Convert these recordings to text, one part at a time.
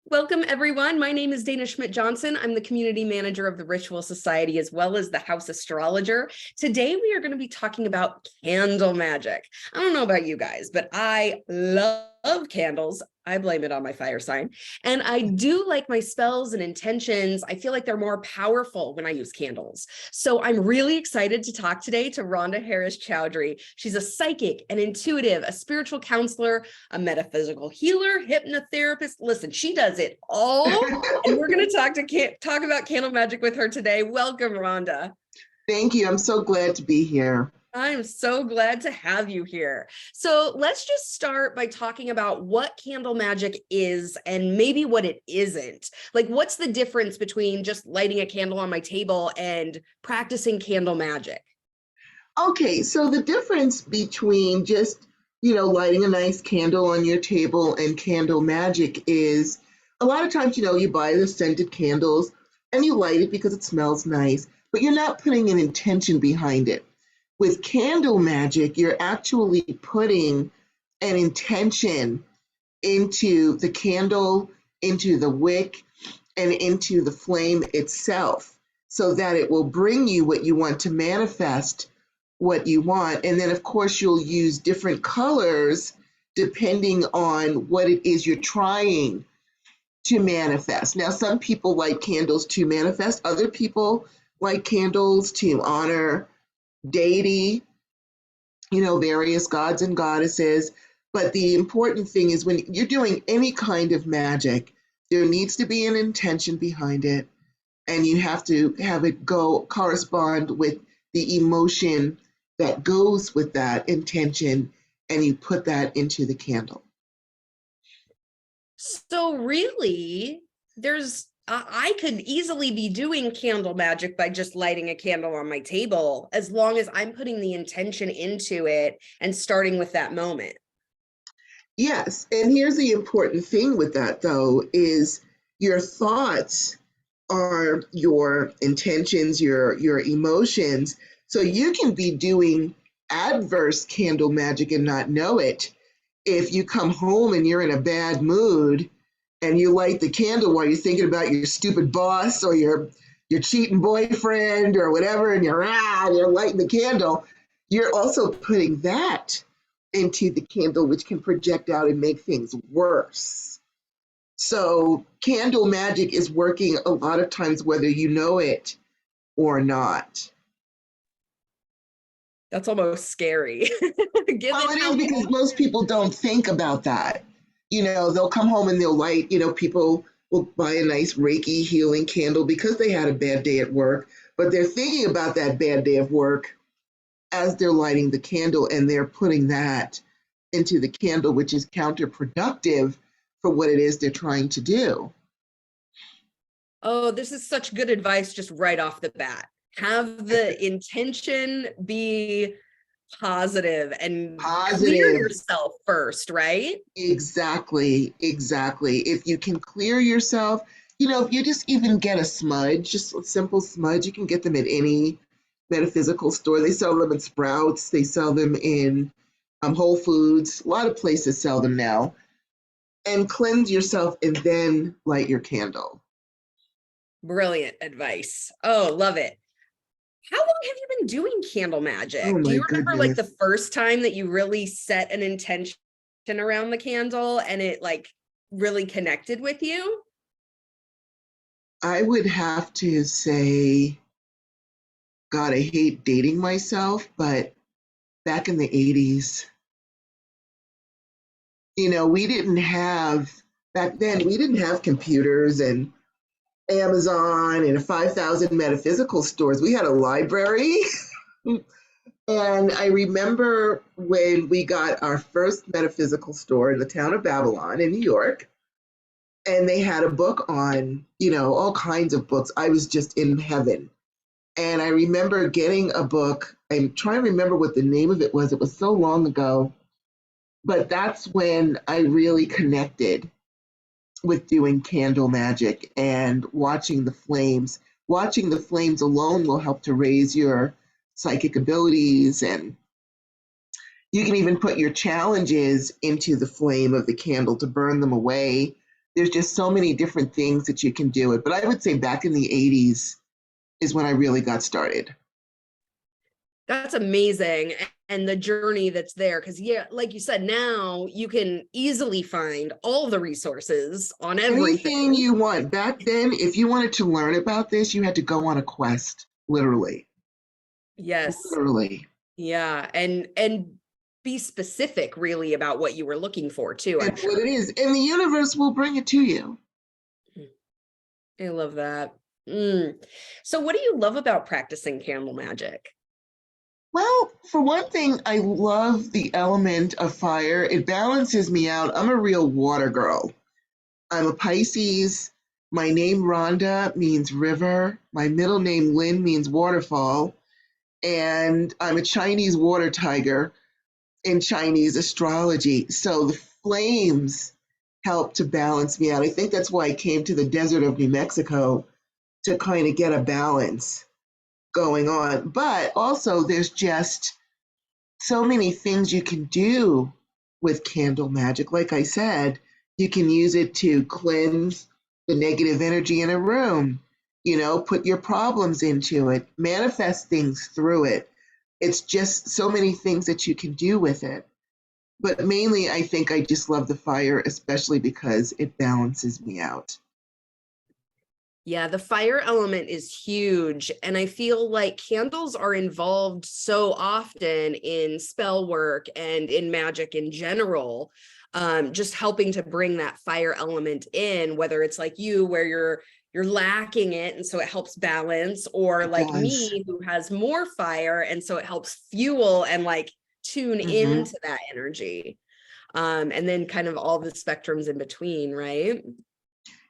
Welcome, everyone. My name is Dana Schmidt-Johnson. I'm the community manager of the Ritual Society, as well as the House Astrologer. Today, we are going to be talking about candle magic. I don't know about you guys, but I love candles. I blame it on my fire sign. And I do like my spells and intentions. I feel like they're more powerful when I use candles. So I'm really excited to talk today to Rhonda Harris-Choudhry. She's a psychic, an intuitive, a spiritual counselor, a metaphysical healer, hypnotherapist. Listen, she does it all. And we're going to talk about candle magic with her today. Welcome, Rhonda. Thank you. I'm so glad to be here. I'm so glad to have you here. So let's just start by talking about what candle magic is and maybe what it isn't. Like, what's the difference between just lighting a candle on my table and practicing candle magic? Okay, so the difference between just, lighting a nice candle on your table and candle magic is a lot of times, you buy the scented candles and you light it because it smells nice, but you're not putting an intention behind it. With candle magic, you're actually putting an intention into the candle, into the wick, and into the flame itself so that it will bring you what you want to manifest, what you want. And then, of course, you'll use different colors depending on what it is you're trying to manifest. Now, some people like candles to manifest, other people like candles to honor deity, various gods and goddesses. But the important thing is when you're doing any kind of magic, there needs to be an intention behind it, and you have to have it correspond with the emotion that goes with that intention, and you put that into the candle. So really, I could easily be doing candle magic by just lighting a candle on my table, as long as I'm putting the intention into it and starting with that moment. Yes, and here's the important thing with that, though, is your thoughts are your intentions, your emotions. So you can be doing adverse candle magic and not know it. If you come home and you're in a bad mood and you light the candle while you're thinking about your stupid boss or your cheating boyfriend or whatever, and you're lighting the candle, you're also putting that into the candle, which can project out and make things worse. So candle magic is working a lot of times whether you know it or not. That's almost scary. Well, it is because most people don't think about that. They'll come home and they'll light, people will buy a nice Reiki healing candle because they had a bad day at work, but they're thinking about that bad day of work as they're lighting the candle, and they're putting that into the candle, which is counterproductive for what it is they're trying to do. Oh, this is such good advice just right off the bat. Have the intention be positive and clear yourself first, right? Exactly. If you can clear yourself, if you just even get a smudge, just a simple smudge, you can get them at any metaphysical store. They sell them in Sprouts, they sell them in Whole Foods. A lot of places sell them now. And cleanse yourself and then light your candle. Brilliant advice. Oh, love it. How long have you been doing candle magic? Oh, Do you my remember goodness. like the first time that you really set an intention around the candle and it like really connected with you? I would have to say, God, I hate dating myself, but back in the 80s, back then, we didn't have computers and Amazon and 5,000 metaphysical stores. We had a library. And I remember when we got our first metaphysical store in the town of Babylon in New York, and they had a book on, all kinds of books. I was just in heaven. And I remember getting a book. I'm trying to remember what the name of it was. It was so long ago. But that's when I really connected with doing candle magic and watching the flames. Watching the flames alone will help to raise your psychic abilities, and you can even put your challenges into the flame of the candle to burn them away. There's just so many different things that you can do it. But I would say back in the 80s is when I really got started. That's amazing. And the journey that's there. Because, yeah, like you said, now you can easily find all the resources on Anything everything. you want. Back then, if you wanted to learn about this, you had to go on a quest, literally. Yes. Literally. Yeah. And be specific really about what you were looking for too, And I'm what it sure. is. And the universe will bring it to you. I love that. Mm. So what do you love about practicing candle magic? Well, for one thing, I love the element of fire. It balances me out. I'm a real water girl. I'm a Pisces. My name Rhonda means river. My middle name Lynn means waterfall. And I'm a Chinese water tiger in Chinese astrology. So the flames help to balance me out. I think that's why I came to the desert of New Mexico to kind of get a balance going on. But also, there's just so many things you can do with candle magic. Like I said, you can use it to cleanse the negative energy in a room, put your problems into it, manifest things through it. It's just so many things that you can do with it. But mainly, I think I just love the fire, especially because it balances me out. Yeah, the fire element is huge. And I feel like candles are involved so often in spell work and in magic in general, just helping to bring that fire element in, whether it's like you, where you're lacking it, and so it helps balance, or It like does. me, who has more fire, and so it helps fuel and like tune Hmm. into that energy. And then kind of all the spectrums in between, right?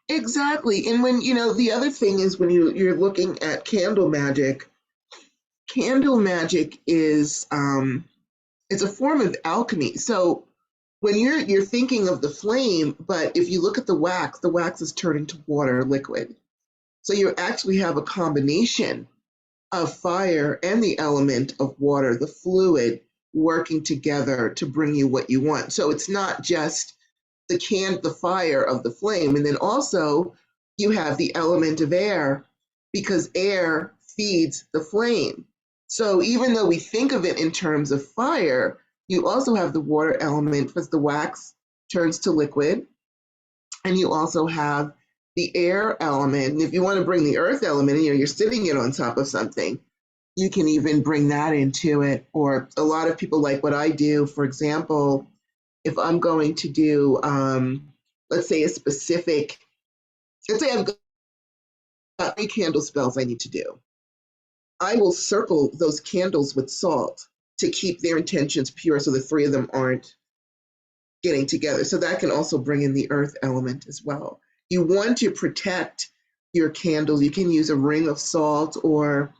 Exactly. And the other thing is when you're looking at candle magic is it's a form of alchemy. So when you're thinking of the flame, but if you look at the wax is turned into water, liquid. So you actually have a combination of fire and the element of water, the fluid, working together to bring you what you want. So it's not just the fire of the flame. And then also you have the element of air because air feeds the flame. So even though we think of it in terms of fire, you also have the water element because the wax turns to liquid, and you also have the air element. And if you want to bring the earth element, you're sitting it on top of something, you can even bring that into it. Or a lot of people like what I do, for example, if I'm going to do, let's say let's say I've got 3 candle spells I need to do. I will circle those candles with salt to keep their intentions pure so the 3 of them aren't getting together. So that can also bring in the earth element as well. You want to protect your candles. You can use a ring of salt, or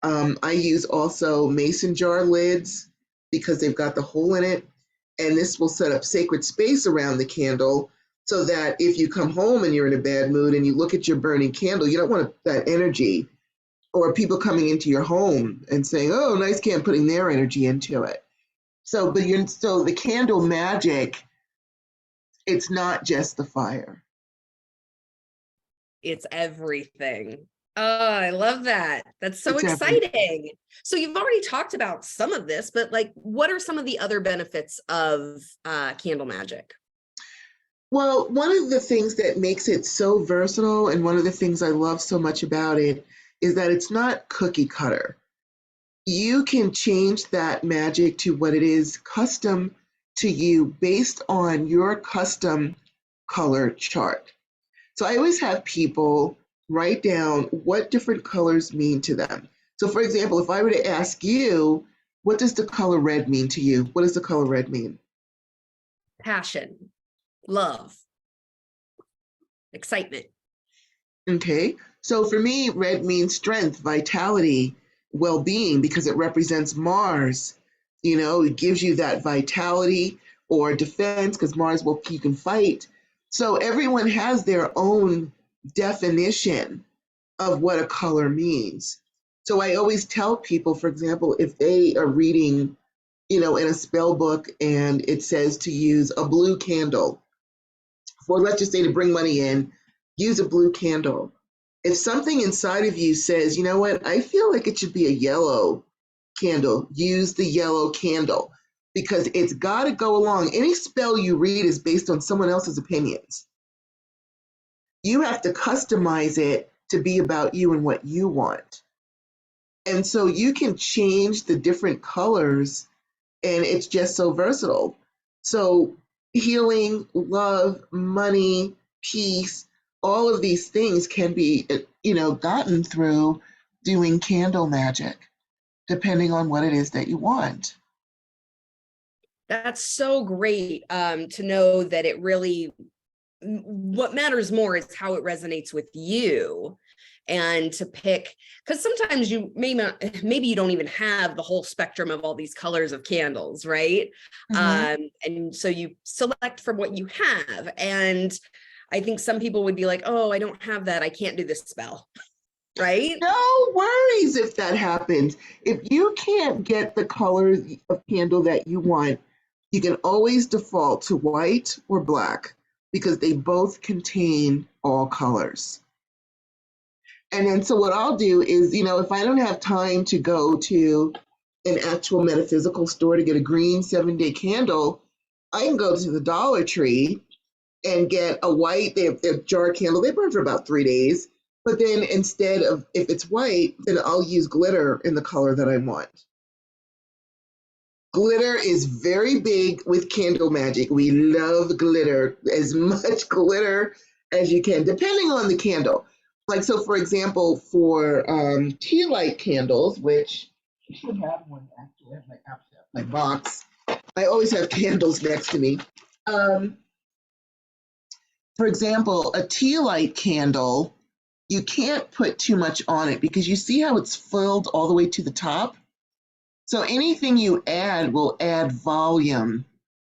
I use also mason jar lids because they've got the hole in it. And this will set up sacred space around the candle so that if you come home and you're in a bad mood and you look at your burning candle, you don't want that energy, or people coming into your home and saying, oh, nice can, putting their energy into it. So the candle magic, it's not just the fire. It's everything. Oh, I love that. That's so It's everything. exciting. So you've already talked about some of this, but like, what are some of the other benefits of candle magic? Well, one of the things that makes it so versatile, and one of the things I love so much about it, is that it's not cookie cutter. You can change that magic to what it is custom to you based on your custom color chart. So I always have people write down what different colors mean to them. So, for example, if I were to ask you, what does the color red mean to you? What does the color red mean? Passion, love, excitement. Okay. So for me, red means strength, vitality, well being, because it represents Mars. It gives you that vitality or defense because Mars will, you can fight. So everyone has their own definition of what a color means. So I always tell people, for example, if they are reading, in a spell book and it says to use a blue candle or let's just say to bring money in, use a blue candle. If something inside of you says, you know what, I feel like it should be a yellow candle, use the yellow candle, because it's got to go along. Any spell you read is based on someone else's opinions. You have to customize it to be about you and what you want. And so you can change the different colors, and it's just so versatile. So healing, love, money, peace, all of these things can be, gotten through doing candle magic, depending on what it is that you want. That's so great to know that it really, what matters more is how it resonates with you, and to pick, because sometimes you maybe you don't even have the whole spectrum of all these colors of candles, right? And so you select from what you have. And I think some people would be like, oh, I don't have that, I can't do this spell. Right? No worries if that happens. If you can't get the color of candle that you want, you can always default to white or black, because they both contain all colors. And then so what I'll do is, if I don't have time to go to an actual metaphysical store to get a green 7-day candle, I can go to the Dollar Tree and get a white, they have jar candle, they burn for about 3 days. But then instead of, if it's white, then I'll use glitter in the color that I want. Glitter is very big with candle magic. We love glitter, as much glitter as you can, depending on the candle. Like, so for example, for tea light candles, which I should have one actually, I have my box. I always have candles next to me. For example, a tea light candle, you can't put too much on it because you see how it's filled all the way to the top? So anything you add will add volume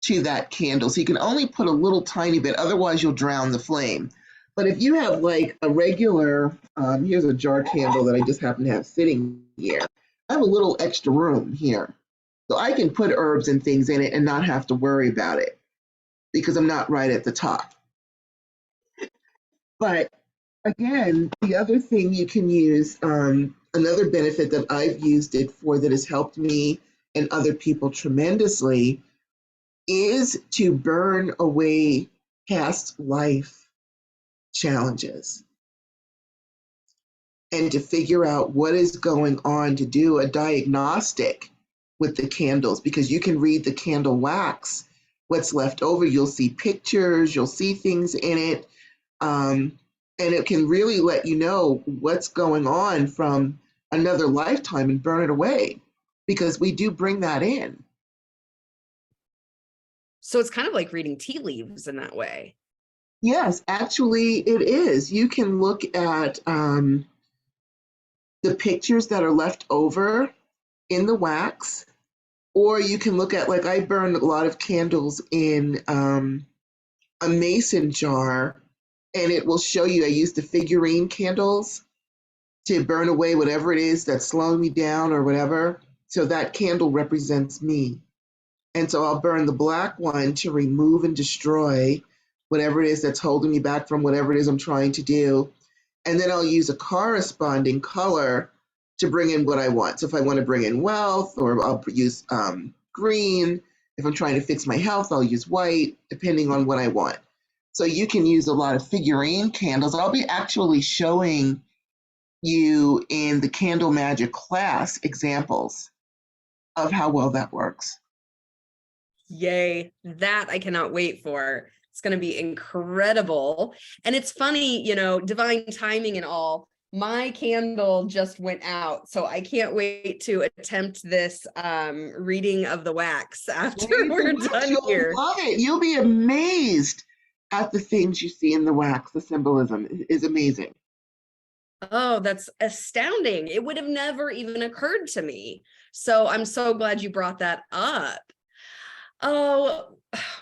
to that candle. So you can only put a little tiny bit, otherwise you'll drown the flame. But if you have like a regular, here's a jar candle that I just happen to have sitting here. I have a little extra room here. So I can put herbs and things in it and not have to worry about it because I'm not right at the top. But again, the other thing you can use, another benefit that I've used it for that has helped me and other people tremendously, is to burn away past life challenges and to figure out what is going on, to do a diagnostic with the candles, because you can read the candle wax, what's left over. You'll see pictures, you'll see things in it. And it can really let you know what's going on from another lifetime and burn it away, because we do bring that in. So it's kind of like reading tea leaves in that way. Yes, actually it is. You can look at the pictures that are left over in the wax, or you can look at, like I burn a lot of candles in a mason jar, and it will show you, I use the figurine candles to burn away whatever it is that's slowing me down or whatever. So that candle represents me. And so I'll burn the black one to remove and destroy whatever it is that's holding me back from whatever it is I'm trying to do. And then I'll use a corresponding color to bring in what I want. So if I want to bring in wealth, or I'll use green. If I'm trying to fix my health, I'll use white, depending on what I want. So you can use a lot of figurine candles. I'll be actually showing you in the candle magic class examples of how well that works. Yay, that I cannot wait for. It's going to be incredible. And it's funny, divine timing and all. My candle just went out, so I can't wait to attempt this reading of the wax after we're done here. You'll love it. You'll be amazed at the things you see in the wax. The symbolism is amazing. Oh, that's astounding. It would have never even occurred to me. So I'm so glad you brought that up. Oh,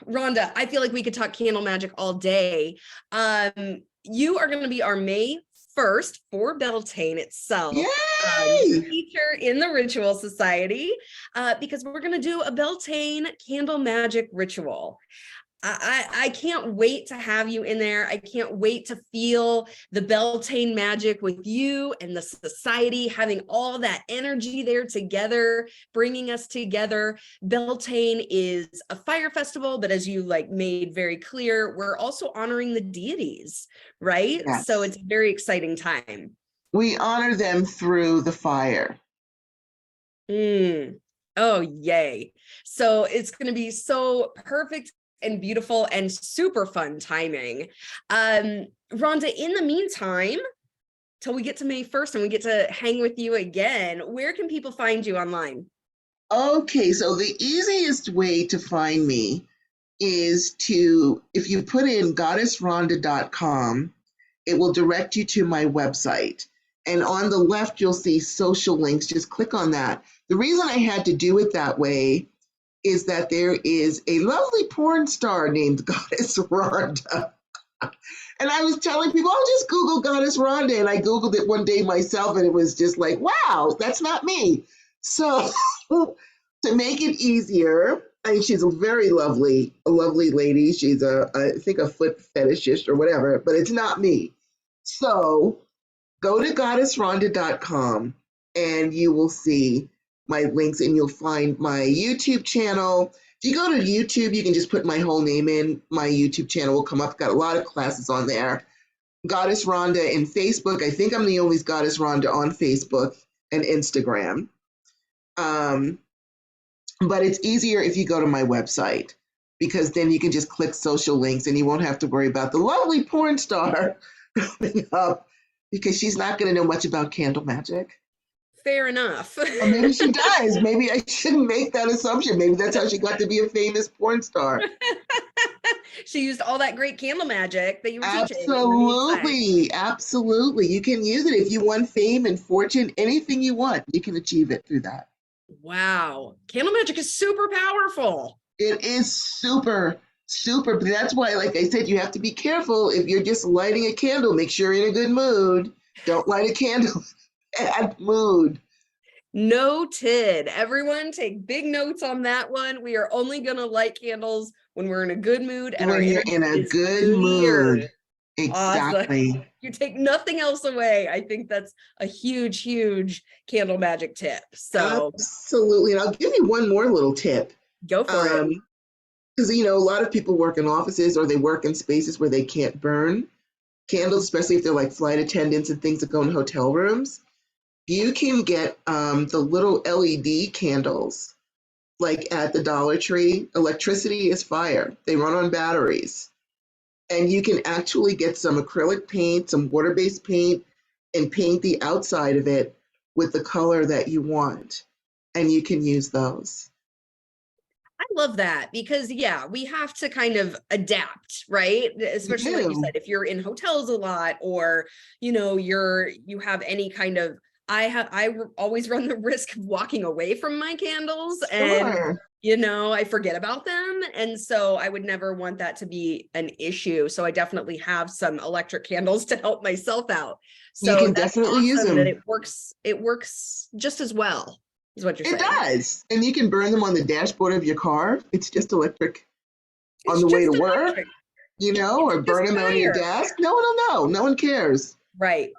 Rhonda, I feel like we could talk candle magic all day. You are going to be our May 1st for Beltane itself. Feature in the Ritual Society, because we're going to do a Beltane candle magic ritual. I can't wait to have you in there. I can't wait to feel the Beltane magic with you and the society, having all that energy there together, bringing us together. Beltane is a fire festival, but as you like made very clear, we're also honoring the deities, right? So Yes. it's a very exciting time. We honor them through the fire. Mm. Oh, yay. So it's going to be so perfect and beautiful and super fun timing. Rhonda, in the meantime, till we get to May 1st and we get to hang with you again, where can people find you online? Okay, so the easiest way to find me is if you put in goddessrhonda.com, it will direct you to my website. And on the left, you'll see social links. Just click on that. The reason I had to do it that way is that there is a lovely porn star named Goddess Rhonda. And I was telling people, oh, just Google Goddess Rhonda. And I Googled it one day myself, and it was just like, wow, that's not me. So to make it easier, I mean, she's a lovely lady. She's I think a foot fetishist or whatever, but it's not me. So go to goddessrhonda.com and you will see my links, and you'll find my YouTube channel. If you go to YouTube, you can just put my whole name in. My YouTube channel will come up. Got a lot of classes on there. Goddess Rhonda in Facebook. I think I'm the only Goddess Rhonda on Facebook and Instagram. But it's easier if you go to my website, because then you can just click social links and you won't have to worry about the lovely porn star coming up, because she's not going to know much about candle magic. Fair enough. Or maybe she does. Maybe I shouldn't make that assumption. Maybe that's how she got to be a famous porn star. She used all that great candle magic that you were teaching. Absolutely. Absolutely. You can use it if you want fame and fortune, anything you want, you can achieve it through that. Wow. Candle magic is super powerful. It is super, super. But that's why, like I said, you have to be careful. If you're just lighting a candle, make sure you're in a good mood. Don't light a candle in a bad mood. Noted. Everyone take big notes on that one. We are only going to light candles when we're in a good mood and our When you're energy in a is good clear. mood. Exactly. Awesome. You take nothing else away. I think that's a huge, huge candle magic tip. So Absolutely. And I'll give you one more little tip. go for it. Because, a lot of people work in offices, or they work in spaces where they can't burn candles, especially if they're like flight attendants and things that go in hotel rooms. You can get the little LED candles, like at the Dollar Tree. Electricity is fire. They run on batteries. And you can actually get some acrylic paint, some water-based paint, and paint the outside of it with the color that you want. And you can use those. I love that because, yeah, we have to kind of adapt, right? Especially like you said, if you're in hotels a lot, or, you have any kind of, I always run the risk of walking away from my candles, and, I forget about them. And so I would never want that to be an issue. So I definitely have some electric candles to help myself out. So you can that's definitely use them. that it works just as well, is what you're saying. It does. And you can burn them on the dashboard of your car. It's just electric on the way to work, or burn them on your desk. No one will know. No one cares. Right.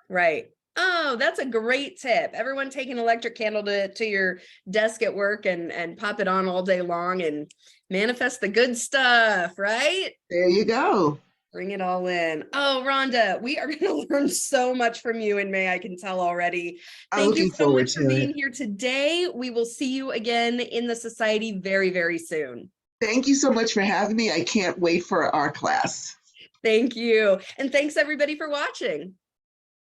Oh, that's a great tip. Everyone take an electric candle to your desk at work and pop it on all day long and manifest the good stuff, right? There you go. Bring it all in. Oh, Rhonda, we are going to learn so much from you in May. I can tell already. Thank you so much for being here today. We will see you again in the society very, very soon. Thank you so much for having me. I can't wait for our class. Thank you. And thanks everybody for watching.